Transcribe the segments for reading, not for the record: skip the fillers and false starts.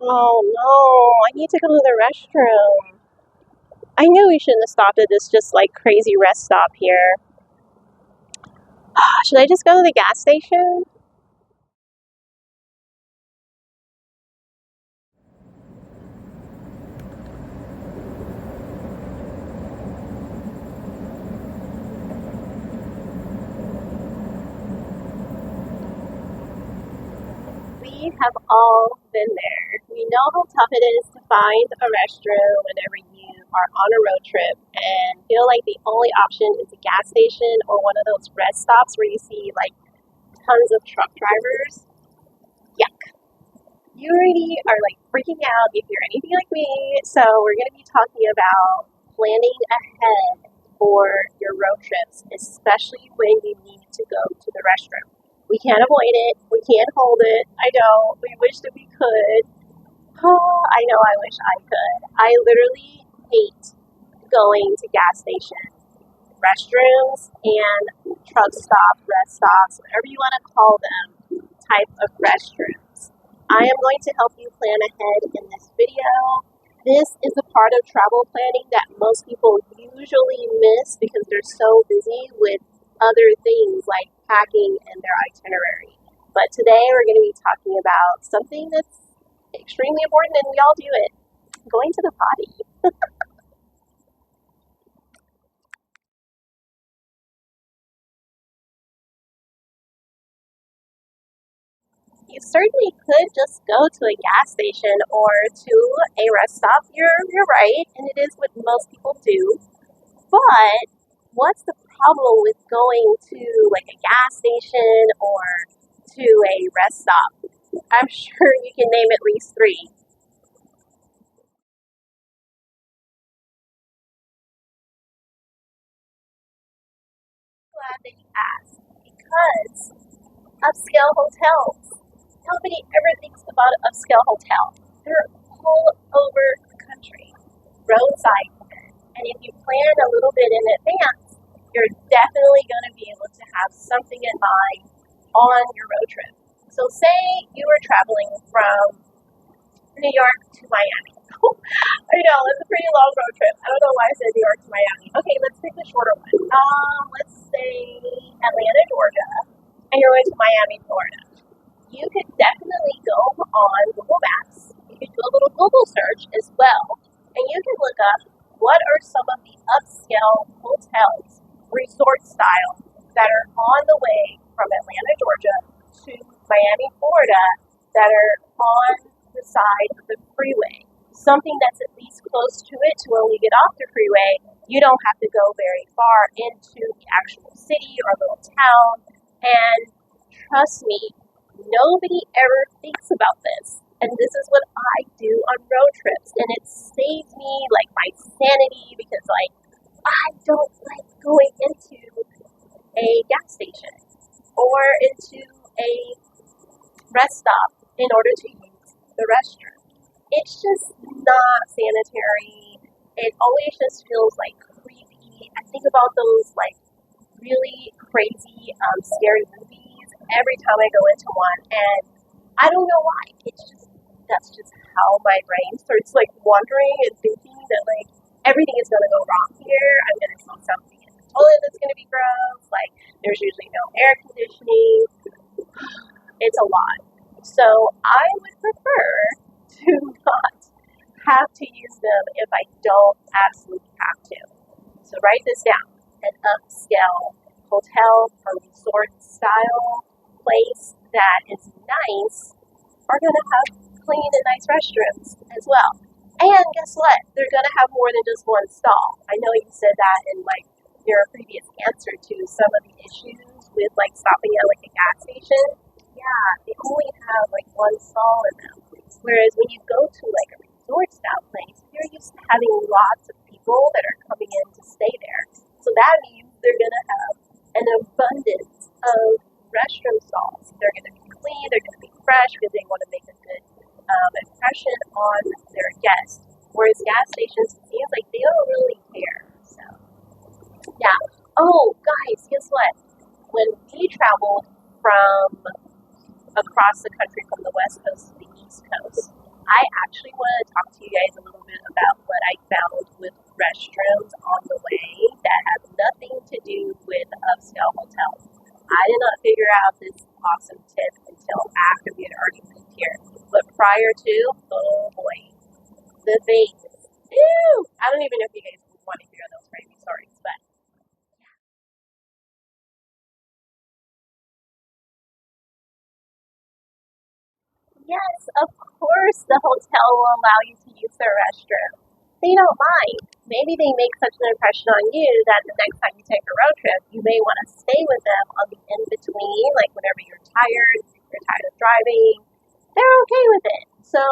Oh no, I need to go to the restroom. I knew we shouldn't have stopped at this just like crazy rest stop here. Should I just go to the gas station? We have all been there. We know how tough it is to find a restroom whenever you are on a road trip and feel like the only option is a gas station or one of those rest stops where you see like tons of truck drivers. Yuck. You already are like freaking out if you're anything like me. So we're going to be talking about planning ahead for your road trips, especially when you need to go to the restroom. We can't avoid it. We can't hold it. I know. We wish that we could. Oh, I know. I wish I could. I literally hate going to gas stations, restrooms, and truck stops, rest stops, whatever you want to call them, type of restrooms. I am going to help you plan ahead in this video. This is a part of travel planning that most people usually miss because they're so busy with other things like packing and their itinerary. But today we're going to be talking about something that's extremely important and we all do it, going to the potty. You certainly could just go to a gas station or to a rest stop. You're right, and it is what most people do. But what's the problem with going to like a gas station or to a rest stop? I'm sure you can name at least three. Glad that you asked because upscale hotels. Nobody ever thinks about an upscale hotel. They're all over the country, roadside. And if you plan a little bit in advance, you're definitely going to be able to have something in mind on your road trip. So say you were traveling from New York to Miami. I know, it's a pretty long road trip. I don't know why I said New York to Miami. Okay, let's pick a shorter one. Let's say Atlanta, Georgia, and you're going to Miami, Florida. You could definitely go on Google Maps. You could do a little Google search as well, and you can look up what are some of the upscale hotels, resort style, that are on the way from Atlanta, Georgia to Miami, Florida, that are on the side of the freeway. Something that's at least close to it, to when we get off the freeway, you don't have to go very far into the actual city or little town. And trust me, nobody ever thinks about this. And this is what I do on road trips. And it saves me like my sanity because like I don't like going into a gas station or into a rest stop in order to use the restroom. It's just not sanitary. It always just feels like creepy. I think about those like really crazy, scary movies every time I go into one, and I don't know why. It's just that's just how my brain starts like wandering and thinking that like everything is gonna go wrong here. I'm gonna see something in the toilet that's gonna be gross. Like there's usually no air conditioning. It's a lot. So I would prefer to not have to use them if I don't absolutely have to. So write this down. An upscale hotel or resort style place that is nice are going to have clean and nice restrooms as well. And guess what? They're going to have more than just one stall. I know you said that in like your previous answer to some of the issues with like stopping at like a gas station. Yeah, they only have like one stall in them. Whereas when you go to like a resort style place, you're used to having lots of people that are coming in to stay there. So that means they're going to have an abundance of restroom stalls. They're going to be clean, they're going to be fresh because they want to make a good impression on their guests. Whereas gas stations, it seems like they don't really care. So, yeah. Oh, guys, guess what? When we traveled from across the country from the West Coast to the East Coast, I actually want to talk to you guys a little bit about what I found with restrooms on the way that has nothing to do with upscale hotels. I did not figure out this awesome tip until after we had already moved here. But prior to, oh boy, the things. Ew! I don't even know if you guys want to hear those crazy stories, but yes, of course the hotel will allow you to use their restroom. They don't mind. Maybe they make such an impression on you that the next time you take a road trip, you may want to stay with them on the in between, like whenever you're tired of driving. They're okay with it. So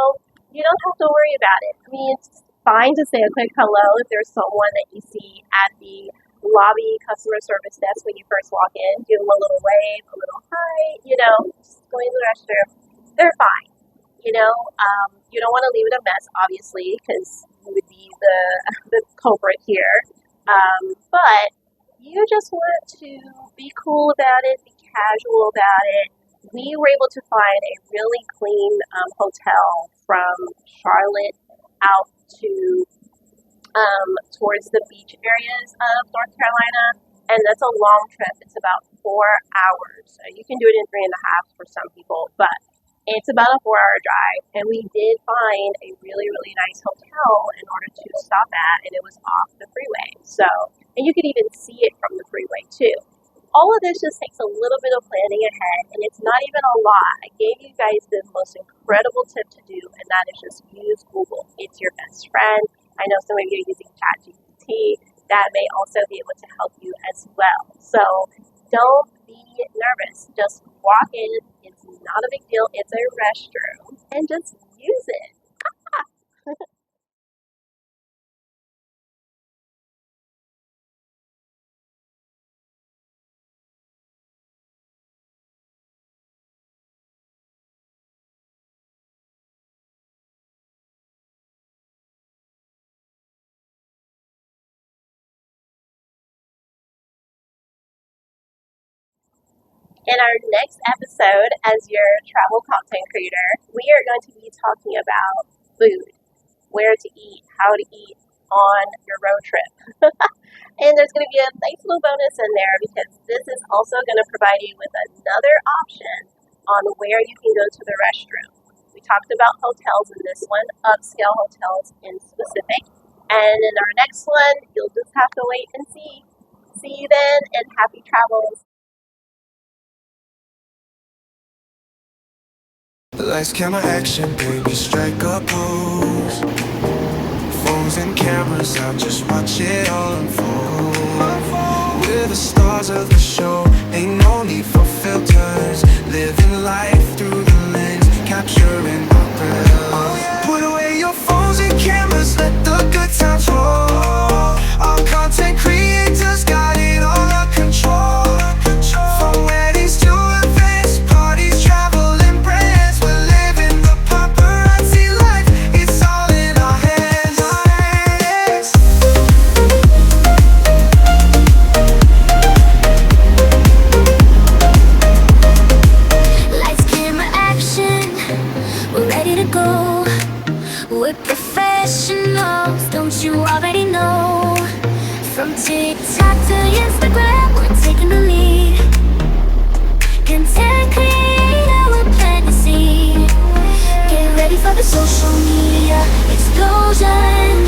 you don't have to worry about it. I mean, it's fine to say a quick hello if there's someone that you see at the lobby customer service desk when you first walk in. Give them a little wave, a little hi, just going to the restroom. They're fine. You don't want to leave it a mess, obviously, because you would be the culprit here. But you just want to be cool about it, be casual about it. We were able to find a really clean hotel from Charlotte out to towards the beach areas of North Carolina, and that's a long trip. It's about 4 hours. You can do it in 3.5 for some people, but it's about a 4-hour drive, and we did find a really, really nice hotel in order to stop at, and it was off the freeway. So, and you could even see it from the freeway too. All of this just takes a little bit of planning ahead, and it's not even a lot. I gave you guys the most incredible tip to do, and that is just use Google. It's your best friend. I know some of you are using ChatGPT. That may also be able to help you as well. So don't be nervous. Just walk in. It's not a big deal. It's a restroom, and just use it. In our next episode, as your travel content creator, we are going to be talking about food, where to eat, how to eat on your road trip. And there's going to be a nice little bonus in there because this is also going to provide you with another option on where you can go to the restroom. We talked about hotels in this one, upscale hotels in specific. And in our next one, you'll just have to wait and see. See you then, and happy travels. Lights, camera, action, baby, strike a pose. Phones and cameras out, just watch it all unfold. We're the stars of the show, ain't no need for filters. Living life through the lens, capturing our thrills. Put away your phones and cameras, let the good times roll. Our content creators got it all under control. From weddings to events, parties, travel and brands, we're living the paparazzi life. It's all in our hands. Lights, camera, action, we're ready to go. We're professionals, don't you already know? From TikTok to Instagram, we're taking the lead. Content creator, we're planting seed. Get ready for the social media explosion.